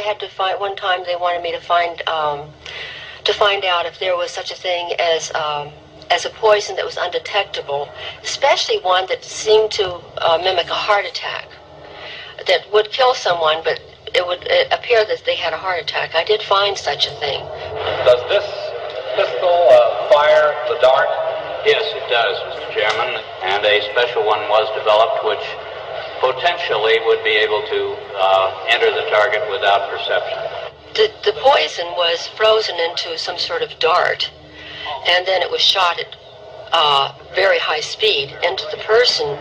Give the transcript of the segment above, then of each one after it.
had to find, one time they wanted me to find out if there was such a thing as a poison that was undetectable, especially one that seemed to mimic a heart attack, that would kill someone, but it would appear that they had a heart attack. I did find such a thing. Does this pistol fire the dart? Yes, it does, Mr. Chairman, and a special one was developed which potentially would be able to enter the target without perception. The poison was frozen into some sort of dart, and then it was shot at very high speed into the person.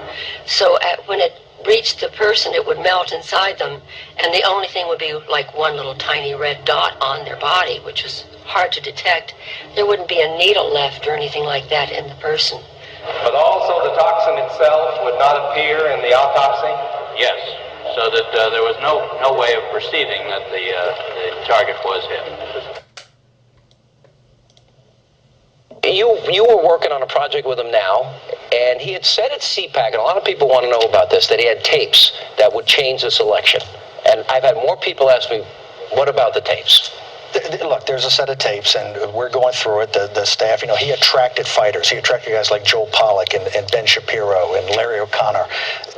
So when it reached the person, it would melt inside them, and the only thing would be like one little tiny red dot on their body, which was hard to detect. There wouldn't be a needle left or anything like that in the person. But also the toxin itself would not appear in the autopsy? Yes, so that there was no way of perceiving that the target was hit. You were working on a project with him now, and he had said at CPAC, and a lot of people want to know about this, that he had tapes that would change this election. And I've had more people ask me, what about the tapes? Look, there's a set of tapes, and we're going through it. The staff, he attracted fighters. He attracted guys like Joel Pollack and Ben Shapiro and Larry O'Connor.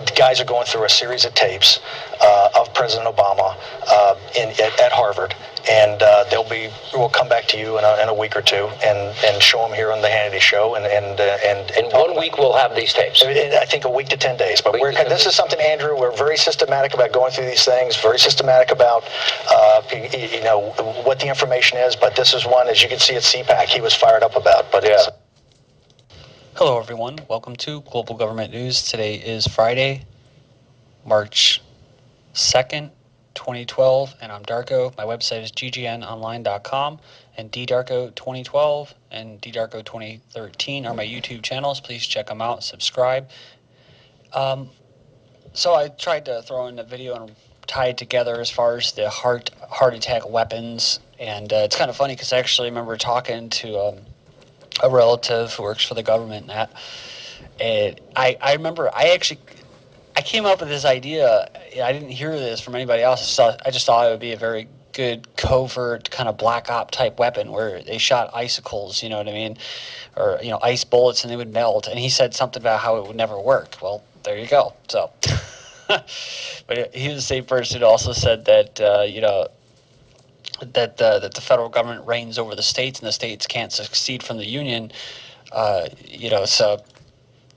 The guys are going through a series of tapes of President Obama at Harvard, and we'll come back to you in a week or two and show them here on the Hannity Show. And in 1 week we'll have these tapes. I think a week to 10 days. But this is something, Andrew. We're very systematic about going through these things. Very systematic about what the information is. But this is one, as you can see at CPAC, he was fired up about. But yeah. Hello, everyone. Welcome to Global Government News. Today is Friday, March 2nd, 2012, and I'm Darko. My website is ggnonline.com, and ddarko2012 and ddarko2013 are my YouTube channels. Please check them out, subscribe. So I tried to throw in a video and tie it together as far as the heart attack weapons, and it's kind of funny because I actually remember talking to a relative who works for the government, and I remember I came up with this idea. I didn't hear this from anybody else, so I just thought it would be a very good covert kind of black op type weapon where they shot icicles, you know what I mean, or ice bullets, and they would melt. And he said something about how it would never work. Well, there you go. So, but he was the same person who also said that that the federal government reigns over the states and the states can't secede from the union. So.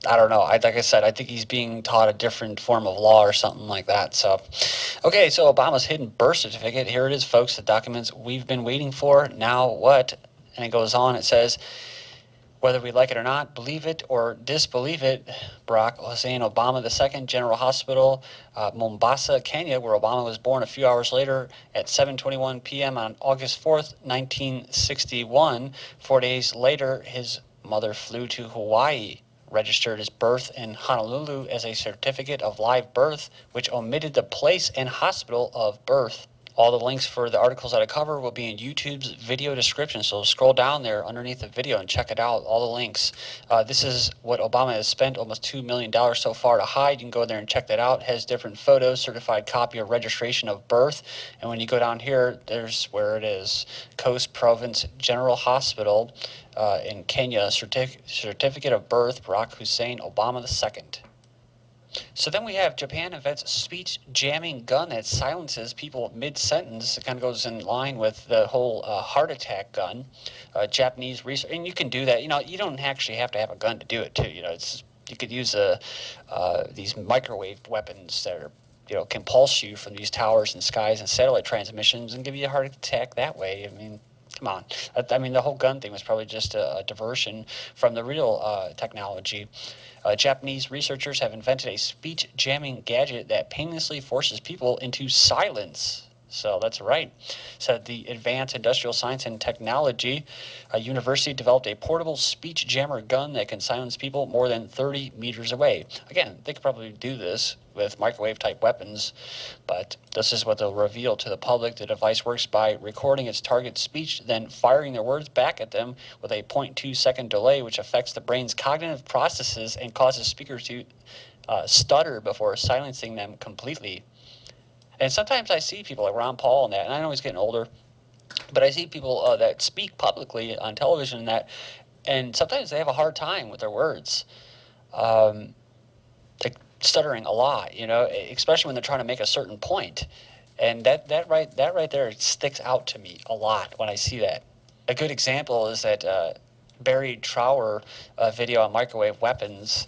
I don't know. Like I said, I think he's being taught a different form of law or something like that. So, okay, so Obama's hidden birth certificate. Here it is, folks, the documents we've been waiting for. Now what? And it goes on. It says, whether we like it or not, believe it or disbelieve it, Barack Hussein Obama II, General Hospital, Mombasa, Kenya, where Obama was born a few hours later at 7:21 p.m. on August 4th, 1961. 4 days later, his mother flew to Hawaii, registered his birth in Honolulu as a certificate of live birth, which omitted the place and hospital of birth. All the links for the articles that I cover will be in YouTube's video description, so scroll down there underneath the video and check it out, all the links. This is what Obama has spent almost $2 million so far to hide. You can go there and check that out. It has different photos, certified copy of registration of birth, and when you go down here, there's where it is, Coast Province General Hospital in Kenya, certificate of birth, Barack Hussein Obama II. So then we have Japan invents speech jamming gun that silences people mid-sentence. It kind of goes in line with the whole heart attack gun. Japanese research, and you can do that. You don't actually have to have a gun to do it too. You could use these microwave weapons that are, can pulse you from these towers and skies and satellite transmissions and give you a heart attack that way. I mean, come on. The whole gun thing was probably just a diversion from the real technology. Japanese researchers have invented a speech jamming gadget that painlessly forces people into silence. So that's right. So the Advanced Industrial Science and Technology University developed a portable speech jammer gun that can silence people more than 30 meters away. Again, they could probably do this with microwave type weapons, but this is what they'll reveal to the public. The device works by recording its target's speech, then firing their words back at them with a 0.2 second delay, which affects the brain's cognitive processes and causes speakers to stutter before silencing them completely. And sometimes I see people like Ron Paul and that, and I know he's getting older, but I see people that speak publicly on television and that, and sometimes they have a hard time with their words, like stuttering a lot, you know, especially when they're trying to make a certain point. And that right there sticks out to me a lot when I see that. A good example is that Barry Trower video on microwave weapons.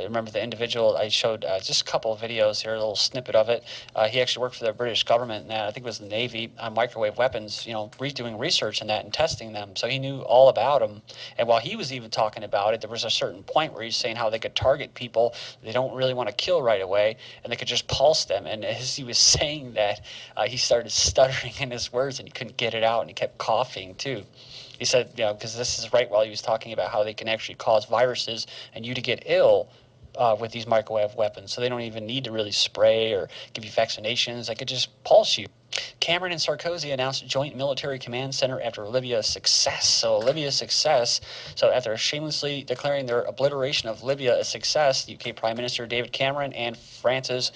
Remember the individual I showed just a couple of videos here, a little snippet of it. He actually worked for the British government, and I think it was the Navy, on microwave weapons, you know, doing research on that and testing them. So he knew all about them. And while he was even talking about it, there was a certain point where he's saying how they could target people they don't really want to kill right away, and they could just pulse them. And as he was saying that, he started stuttering in his words, and he couldn't get it out, and he kept coughing too. He said, you know, because this is right while he was talking about how they can actually cause viruses and you to get ill with these microwave weapons. So they don't even need to really spray or give you vaccinations. They could just pulse you. Cameron and Sarkozy announced Joint Military Command Center after Libya's success. So after shamelessly declaring their obliteration of Libya a success, the UK Prime Minister David Cameron and France's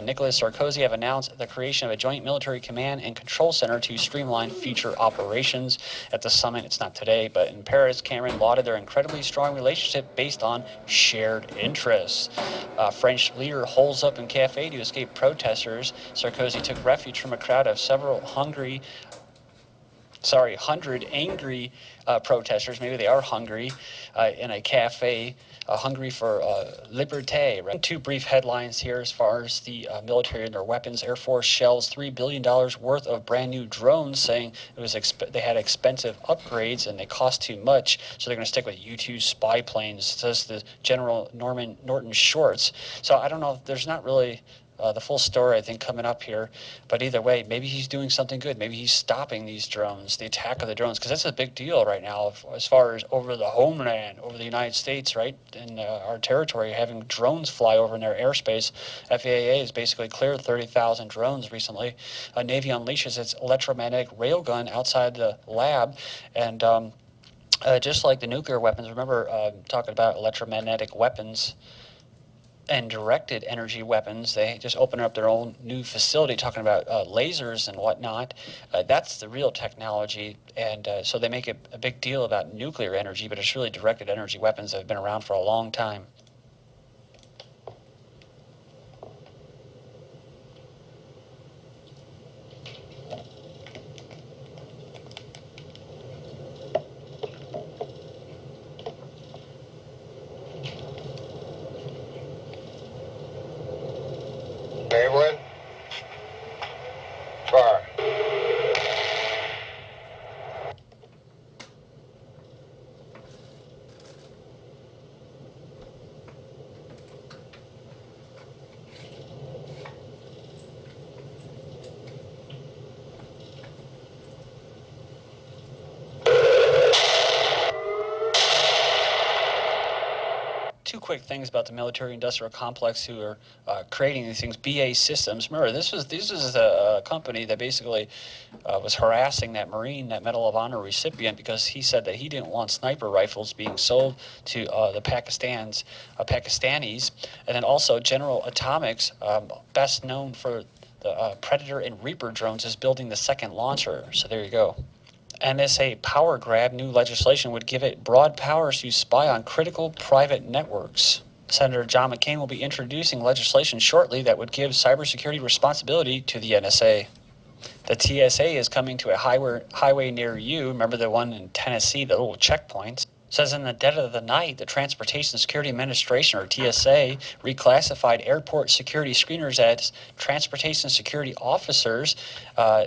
Nicolas Sarkozy have announced the creation of a Joint Military Command and Control Center to streamline future operations. At the summit, it's not today, but in Paris, Cameron lauded their incredibly strong relationship based on shared interests. French leader holes up in cafe to escape protesters. Sarkozy took refuge from a crowd of several 100 angry protesters, maybe they are hungry, in a cafe, hungry for liberté. Right? Two brief headlines here as far as the military and their weapons. Air Force shells $3 billion worth of brand new drones, saying it was they had expensive upgrades and they cost too much, so they're going to stick with U-2 spy planes, says the General Norton Shorts. So I don't know, there's not really the full story, I think, coming up here. But either way, maybe he's doing something good. Maybe he's stopping these drones, the attack of the drones, because that's a big deal right now as far as over the homeland, over the United States, right, in our territory, having drones fly over in their airspace. FAA has basically cleared 30,000 drones recently. Navy unleashes its electromagnetic railgun outside the lab, and just like the nuclear weapons, remember talking about electromagnetic weapons and directed energy weapons, they just open up their own new facility talking about lasers and whatnot. That's the real technology, and so they make a big deal about nuclear energy, but it's really directed energy weapons that have been around for a long time. Anyone? Fire. Two quick things about the military-industrial complex who are creating these things. BA Systems. Remember, this was a company that basically was harassing that Marine, that Medal of Honor recipient, because he said that he didn't want sniper rifles being sold to the Pakistanis. And then also General Atomics, best known for the Predator and Reaper drones, is building the second launcher. So there you go. NSA power grab, new legislation would give it broad powers to spy on critical private networks. Senator John McCain will be introducing legislation shortly that would give cybersecurity responsibility to the NSA. The TSA is coming to a highway near you. Remember the one in Tennessee, the little checkpoints? Says in the dead of the night, the Transportation Security Administration, or TSA, reclassified airport security screeners as transportation security officers,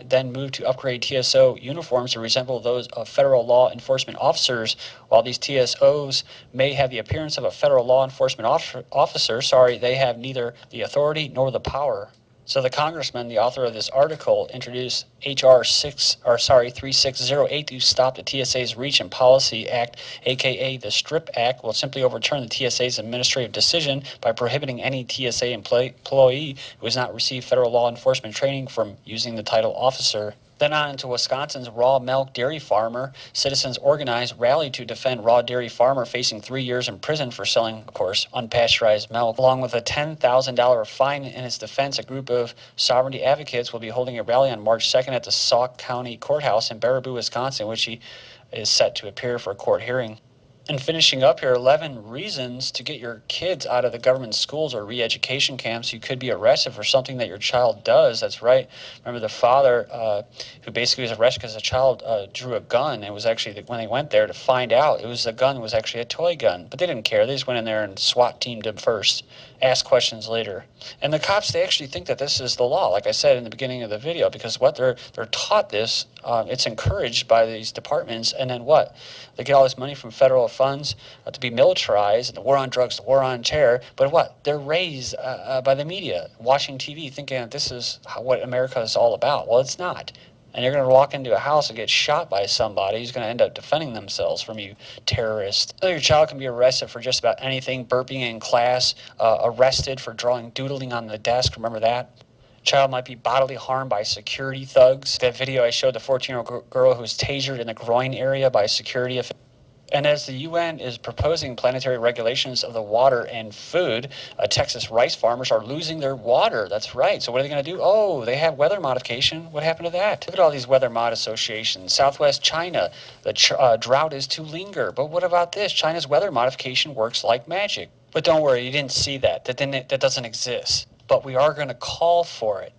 then moved to upgrade TSO uniforms to resemble those of federal law enforcement officers. While these TSOs may have the appearance of a federal law enforcement officer, they have neither the authority nor the power. So the congressman, the author of this article, introduced H.R. 3608 to stop the TSA's Reach and Policy Act, aka the STRIP Act, will simply overturn the TSA's administrative decision by prohibiting any TSA employee who has not received federal law enforcement training from using the title officer. Then on into Wisconsin's raw milk dairy farmer. Citizens organized rallied to defend raw dairy farmer facing 3 years in prison for selling, of course, unpasteurized milk. Along with a $10,000 fine in his defense, a group of sovereignty advocates will be holding a rally on March 2nd at the Sauk County Courthouse in Baraboo, Wisconsin, which he is set to appear for a court hearing. And finishing up here, 11 reasons to get your kids out of the government schools or re-education camps. You could be arrested for something that your child does. That's right. Remember the father who basically was arrested because the child drew a gun. It was actually, when they went there to find out, the gun was actually a toy gun. But they didn't care. They just went in there and SWAT teamed him first. Ask questions later. And the cops, they actually think that this is the law, like I said in the beginning of the video, because what they're taught this, it's encouraged by these departments, and then what? They get all this money from federal funds to be militarized, the war on drugs, the war on terror, but what? They're raised by the media, watching TV, thinking that this is what America is all about. Well, it's not. And you're going to walk into a house and get shot by somebody who's going to end up defending themselves from you terrorists. So your child can be arrested for just about anything, burping in class, arrested for doodling on the desk, remember that? Child might be bodily harmed by security thugs. That video I showed, the 14-year-old girl who was tasered in the groin area by security officials. And as the UN is proposing planetary regulations of the water and food, Texas rice farmers are losing their water. That's right. So what are they going to do? Oh, they have weather modification. What happened to that? Look at all these weather mod associations. Southwest China, the drought is to linger. But what about this? China's weather modification works like magic. But don't worry, you didn't see that. That doesn't exist. But we are going to call for it.